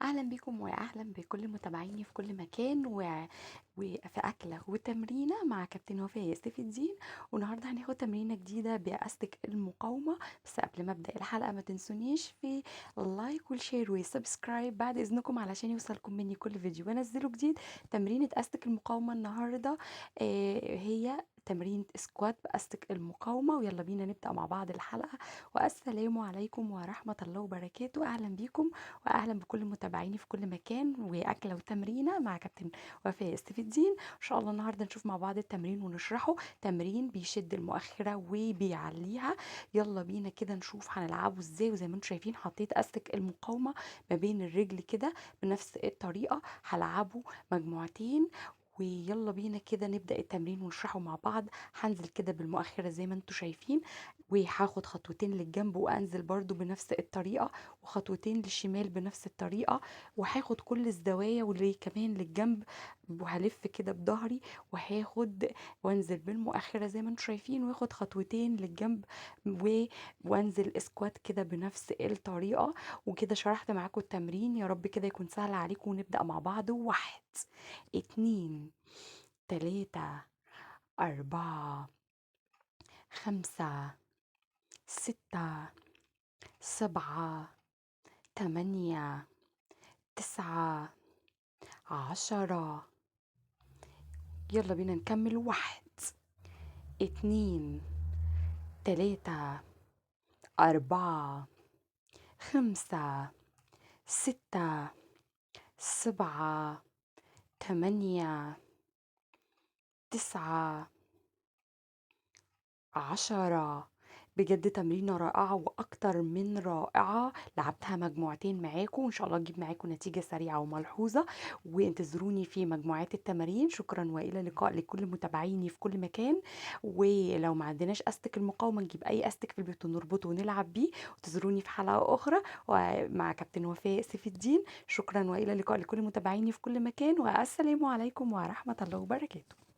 أهلا بيكم وأهلا بكل متابعيني في كل مكان وفي أكلة وتمرينة مع كابتن وفاء سيف الدين. والنهاردة هناخد تمرينة جديدة بأستك المقاومة. بس قبل ما أبدأ الحلقة ما تنسونيش في اللايك والشير والسبسكرايب بعد إذنكم علشان يوصلكم مني كل فيديو بنزله جديد. تمرينة أستك المقاومة النهاردة هي تمرين سكوات بأستك المقاومة، ويلا بينا نبدأ مع بعض الحلقة. والسلام عليكم ورحمة الله وبركاته. أهلا بيكم واهلا بكل متابعيني في كل مكان، واكله وتمرينه مع كابتن وفاء سيف الدين. ان شاء الله النهارده نشوف مع بعض التمرين ونشرحه. تمرين بيشد المؤخره وبيعليها. يلا بينا كده نشوف هنلعبه ازاي. وزي ما انتم شايفين حطيت استك المقاومه ما بين الرجل كده بنفس الطريقه. هلعبه مجموعتين ويلا بينا كده نبدأ التمرين ونشرحه مع بعض. هنزل كده بالمؤخرة زي ما انتم شايفين، وهاخد خطوتين للجنب وانزل برضو بنفس الطريقة، وخطوتين للشمال بنفس الطريقة، وهاخد كل الزوايا واللي كمان للجنب، وهلف كده بظهري وهاخد وانزل بالمؤخرة زي ما انتم شايفين، واخد خطوتين للجنب وانزل اسكوات كده بنفس الطريقة. وكده شرحت معاكم التمرين، يا رب كده يكون سهل عليكم ونبدأ مع بعض. 1 2 3 4 5 6 7 8 9 10. يلا بينا نكمل. 1 2 3 4 5 6 7 8 9 10. بجد تمرينة رائعة وأكتر من رائعة. لعبتها مجموعتين معاكم، وإن شاء الله أجيب معاكم نتيجة سريعة وملحوظة. وانتظروني في مجموعات التمارين. شكرا وإلى اللقاء لكل متابعيني في كل مكان. ولو ما عندناش أستك المقاومة نجيب أي أستك في البيت ونربطه ونلعب بيه. وانتظروني في حلقة أخرى ومع كابتن وفاء سيف الدين. شكرا وإلى اللقاء لكل متابعيني في كل مكان، والسلام عليكم ورحمة الله وبركاته.